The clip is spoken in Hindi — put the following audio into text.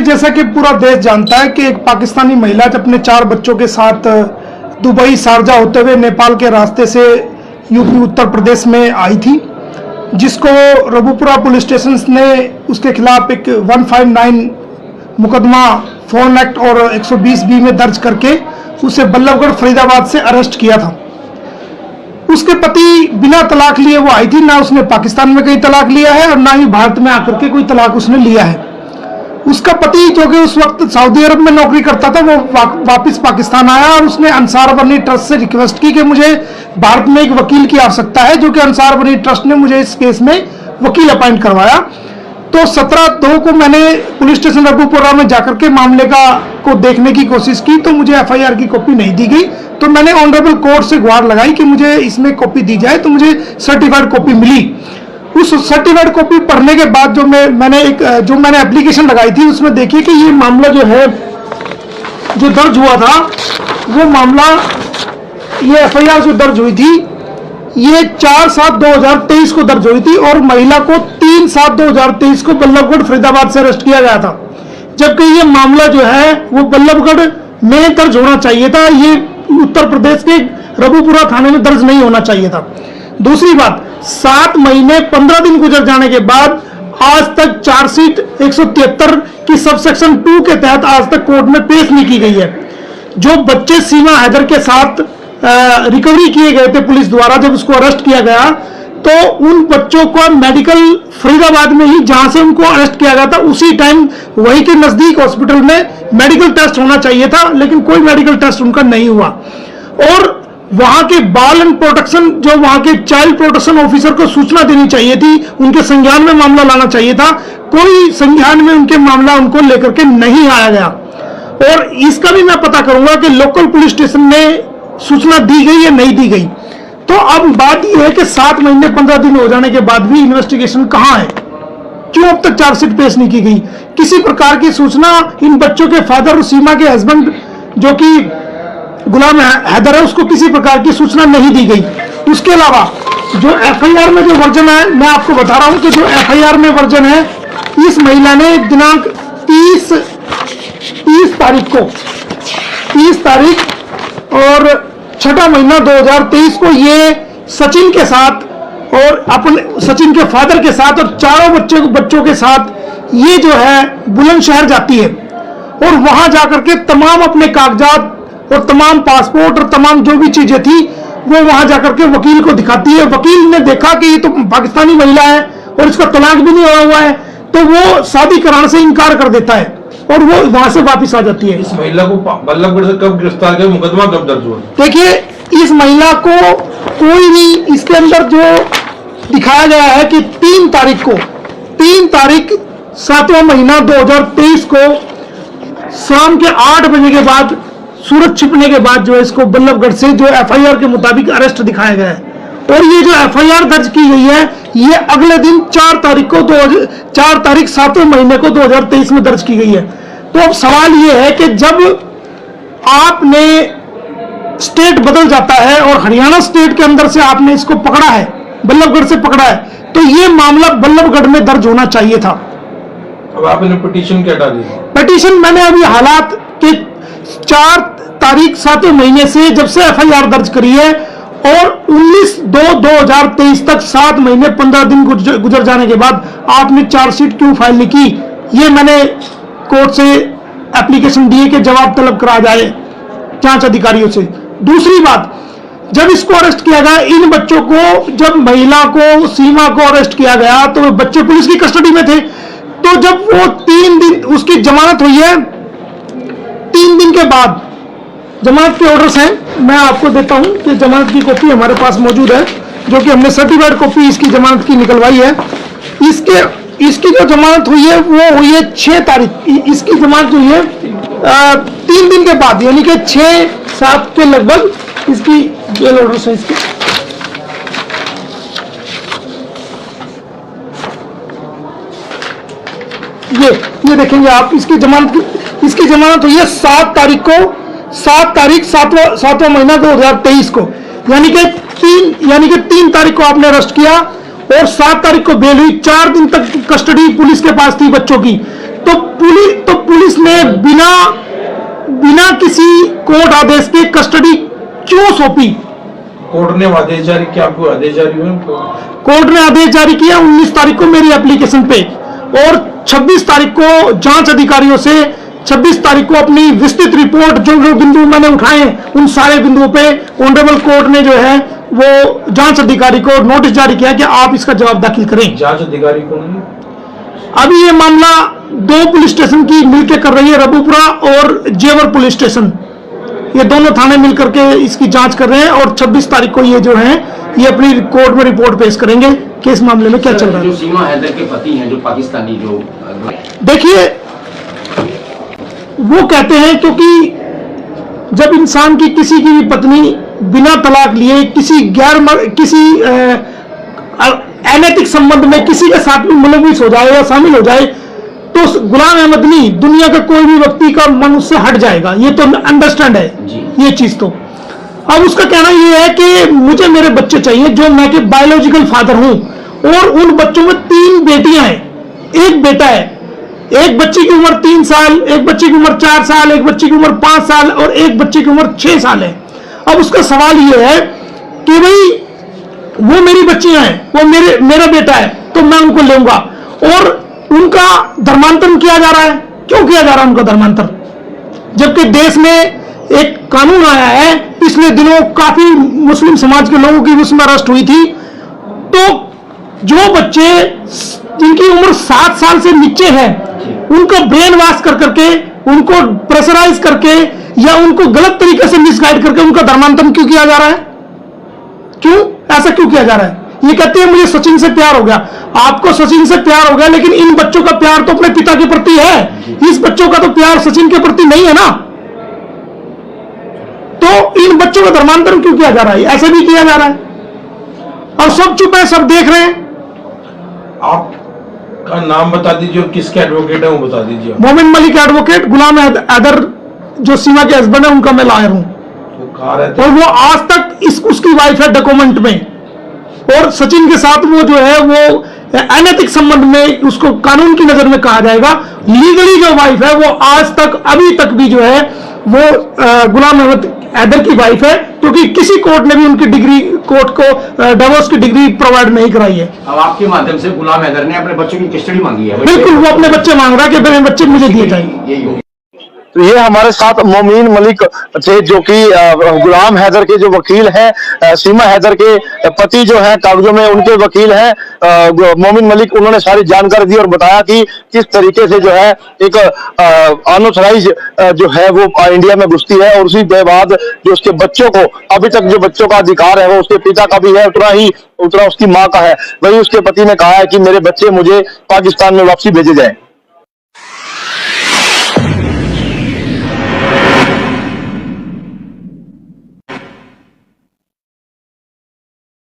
देखिए, जैसा कि पूरा देश जानता है कि एक पाकिस्तानी महिला अपने 4 बच्चों के साथ दुबई शारजा होते हुए नेपाल के रास्ते से यूपी उत्तर प्रदेश में आई थी, जिसको रबुपुरा पुलिस स्टेशन ने उसके खिलाफ एक 159 मुकदमा फोन एक्ट और 120B में दर्ज करके उसे बल्लभगढ़ फरीदाबाद से अरेस्ट किया था। उसके पति बिना तलाक लिए वो आई थी, ना उसने पाकिस्तान में कहीं तलाक लिया है और ना ही भारत में आकर के कोई तलाक उसने लिया है। उसका पति जो कि उस वक्त सऊदी अरब में नौकरी करता था, वो वापस पाकिस्तान आया और उसने अंसार बनी ट्रस्ट से रिक्वेस्ट की कि मुझे भारत में एक वकील की आवश्यकता है, जो कि अंसार बनी ट्रस्ट ने मुझे इस केस में वकील अपॉइंट करवाया। तो 17/2 को मैंने पुलिस स्टेशन रबुपुरा में जाकर के मामले को देखने की कोशिश की, तो मुझे FIR की कॉपी नहीं दी गई। तो मैंने ऑनरेबल कोर्ट से गुहार लगाई कि मुझे इसमें कॉपी दी जाए, तो मुझे सर्टिफाइड कॉपी मिली। उस सर्टिफाइड कॉपी पढ़ने के बाद जो मैंने एप्लीकेशन लगाई थी, उसमें देखिए कि ये मामला जो दर्ज हुआ था, वो मामला, ये FIR जो दर्ज हुई थी, ये 4/7/2023 को दर्ज हुई थी और महिला को 3/7/2023 को बल्लभगढ़ फरीदाबाद से अरेस्ट किया गया था। जबकि ये मामला जो है वो बल्लभगढ़ में दर्ज होना चाहिए था, ये उत्तर प्रदेश के रबुपुरा थाने में दर्ज नहीं होना चाहिए था। दूसरी बात, 7 महीने 15 दिन गुजर जाने के बाद आज तक चार्जशीट 173 की सबसेक्शन 2 के तहत आज तक कोर्ट में पेश नहीं की गई है। जो बच्चे सीमा हैदर के साथ रिकवरी किए गए थे पुलिस द्वारा, जब उसको अरेस्ट किया गया, तो उन बच्चों को मेडिकल फरीदाबाद में ही, जहां से उनको अरेस्ट किया गया था, उसी टाइम वहीं के नजदीक हॉस्पिटल में मेडिकल टेस्ट होना चाहिए था, लेकिन कोई मेडिकल टेस्ट उनका नहीं हुआ। और वहां के बाल एंड प्रोटेक्शन, जो वहां के चाइल्ड प्रोटेक्शन ऑफिसर को सूचना देनी चाहिए थी, उनके संज्ञान में मामला लाना चाहिए था, कोई संज्ञान में उनके मामला उनको लेकर के नहीं आया गया। और इसका भी मैं पता करूंगा कि लोकल पुलिस स्टेशन में सूचना दी गई या नहीं दी गई। तो अब बात यह है कि 7 महीने 15 दिन हो जाने के बाद भी इन्वेस्टिगेशन कहां है? क्यों अब तक चार्जशीट पेश नहीं की गई? किसी प्रकार की सूचना इन बच्चों के फादर और सीमा के हस्बैंड, जो कि गुलाम हैदर है, उसको किसी प्रकार की सूचना नहीं दी गई। उसके अलावा जो FIR में जो वर्जन है, मैं आपको बता रहा हूं कि जो FIR में वर्जन है, इस महिला ने दिनांक 30 तारीख और 6 महीना 2023 को ये सचिन के साथ और सचिन के फादर के साथ और 4 बच्चों के साथ ये जो है बुलंदशहर जाती है और वहां जाकर के तमाम अपने कागजात और तमाम पासपोर्ट और तमाम जो भी चीजें थी वो वहां जाकर के वकील को दिखाती है। वकील ने देखा कि ये तो पाकिस्तानी महिला है और इसका तलाक भी नहीं हुआ है, तो वो शादी कराने से इनकार कर देता है और वो वहां से वापस आ जाती है। इस महिला को बल्लभगढ़ से कब गिरफ्तार किया, मुकदमा कब दर्ज हुआ? देखिए, इस महिला को कोई भी, इसके अंदर जो दिखाया गया है कि 3 तारीख 7वां महीना 2023 को शाम के 8 बजे के बाद, सूरज छिपने के बाद जो है इसको बल्लभगढ़ से जो FIR के मुताबिक अरेस्ट दिखाया गया है। और ये जो FIR दर्ज की गई है, ये अगले दिन 4 तारीख 7वें महीने को 2023 में दर्ज की गई है। तो अब सवाल ये है कि जब आपने स्टेट बदल जाता है और हरियाणा स्टेट के अंदर से आपने इसको पकड़ा है, बल्लभगढ़ से पकड़ा है, तो ये मामला बल्लभगढ़ में दर्ज होना चाहिए था। अब आपने पिटीशन क्या डाली? पिटीशन मैंने अभी हालात के 4 तारीख 7वें महीने से जब से FIR दर्ज करी है और 19/2/2023 तक 7 महीने 15 दिन गुजर जाने के बाद आपने चार्जशीट क्यों फाइल नहीं की, ये मैंने कोर्ट से एप्लीकेशन दी है कि जवाब तलब करा जाए जांच अधिकारियों से। दूसरी बात, जब इसको अरेस्ट किया गया, इन बच्चों को, जब महिला को, सीमा को अरेस्ट किया गया, तो बच्चे पुलिस की कस्टडी में थे। तो जब वो 3 दिन उसकी जमानत हुई है, 3 दिन के बाद जमानत के ऑर्डर्स हैं, मैं आपको देता हूं कि जमानत की कॉपी हमारे पास मौजूद है, जो कि हमने सर्टिफाइड कॉपी इसकी जमानत की निकलवाई है। इसकी जो जमानत हुई है वो हुई है 6 तारीख। इसकी जमानत हुई है 3 दिन के बाद, यानी कि 6-7 के लगभग इसकी बेल ऑर्डर्स है। इसके ये देखेंगे आप, इसकी जमानत हुई है 7 तारीख को, 7वां महीना 2023 को, यानी कि 3 तारीख को आपने अरेस्ट किया और 7 तारीख को बेल हुई। 4 दिन तक कस्टडी पुलिस के पास थी बच्चों की। तो पुलिस बिना किसी कोर्ट आदेश के कस्टडी क्यों सौंपी? कोर्ट ने आदेश जारी किया, आपको आदेश जारी हुए उनको? कोर्ट ने आदेश जारी किया 19 तारीख को मेरी एप्लीकेशन पे, और 26 तारीख को जांच अधिकारियों से 26 तारीख को अपनी विस्तृत रिपोर्ट जो जो बिंदु मैंने उठाए उन सारे बिंदुओं पे ऑनरेबल कोर्ट ने जो है वो जांच अधिकारी को नोटिस जारी किया कि आप इसका जवाब दाखिल करें। जांच अधिकारी कौन है? अभी ये मामला 2 पुलिस स्टेशन की मिलकर कर रही है, रबूपुरा और जेवर पुलिस स्टेशन, ये दोनों थाने मिलकर के इसकी जांच कर रहे हैं, और 26 तारीख को ये जो है ये अपनी कोर्ट में रिपोर्ट पेश करेंगे कि इस मामले में क्या चल रहा है। जो सीमा हैदर के पति हैं, जो पाकिस्तानी, जो देखिए वो कहते हैं, क्योंकि जब इंसान की किसी की भी पत्नी बिना तलाक लिए किसी अनैतिक संबंध में किसी के साथ में मुलविस हो जाए या शामिल हो जाए, तो गुलाम अहमद नहीं, दुनिया का कोई भी व्यक्ति का मन उससे हट जाएगा, ये तो अंडरस्टैंड है ये चीज। तो अब उसका कहना ये है कि मुझे मेरे बच्चे चाहिए, जो मैं के बायोलॉजिकल फादर हूं, और उन बच्चों में 3 बेटियां हैं, 1 बेटा है। एक बच्ची की उम्र 3 साल, एक बच्ची की उम्र 4 साल, एक बच्ची की उम्र 5 साल और एक बच्ची की उम्र 6 साल है। अब उसका सवाल ये है कि भाई वो मेरी बच्चियां हैं, वो मेरा बेटा है, तो मैं उनको लूंगा, और उनका धर्मांतरण किया जा रहा है। क्यों किया जा रहा है उनका धर्मांतरण? जबकि देश में एक कानून आया है, पिछले दिनों काफी मुस्लिम समाज के लोगों की उसमें अरेस्ट हुई थी, तो जो बच्चे जिनकी उम्र 7 साल से नीचे है उनका ब्रेन वॉश कर करके, उनको प्रेशराइज करके या उनको गलत तरीके से मिसगाइड करके उनका धर्मांतरण क्यों किया जा रहा है? क्यों ऐसा क्यों किया जा रहा है? ये कहते हैं मुझे सचिन से प्यार हो गया। आपको सचिन से प्यार हो गया, लेकिन इन बच्चों का प्यार तो अपने पिता के प्रति है, इस बच्चों का तो प्यार सचिन के प्रति नहीं है ना। तो इन बच्चों का धर्मांतरण क्यों किया जा रहा है? ऐसे भी किया जा रहा है और सब चुप है, सब देख रहे हैं। आपका नाम बता दीजिए और किसके एडवोकेट है वो बता दीजिए। मोमिन मलिक एडवोकेट, गुलाम हैदर जो सीमा के हस्बैंड है उनका मैं लॉयर हूं, वो कहाँ रहते और वो आज तक उसकी वाइफ है डॉक्यूमेंट में, और सचिन के साथ वो जो है वो अनैतिक संबंध में उसको कानून की नजर में कहा जाएगा। लीगली जो वाइफ है वो आज तक अभी तक भी जो है वो गुलाम अहमद हैदर की वाइफ है, क्योंकि किसी कोर्ट ने भी उनकी डिग्री, कोर्ट को डिवोर्स की डिग्री प्रोवाइड नहीं कराई है। अब आपके माध्यम से गुलाम हैदर ने अपने बच्चों की कस्टडी मांगी है। बिल्कुल, वो अपने बच्चे मांग रहा है कि मेरे बच्चे मुझे दिए जाएंगे। यही हो। तो ये हमारे साथ मोमिन मलिक थे, जो कि गुलाम हैदर के जो वकील हैं, सीमा हैदर के पति जो हैं कागजों में उनके वकील हैं मोमिन मलिक। उन्होंने सारी जानकारी दी और बताया कि किस तरीके से जो है एक अनऑथराइज जो है वो इंडिया में घुसती है, और उसी के बाद जो उसके बच्चों को, अभी तक जो बच्चों का अधिकार है वो उसके पिता का भी है, उतना उसकी माँ का है। वही उसके पति ने कहा है कि मेरे बच्चे मुझे पाकिस्तान में वापसी भेजे जाए।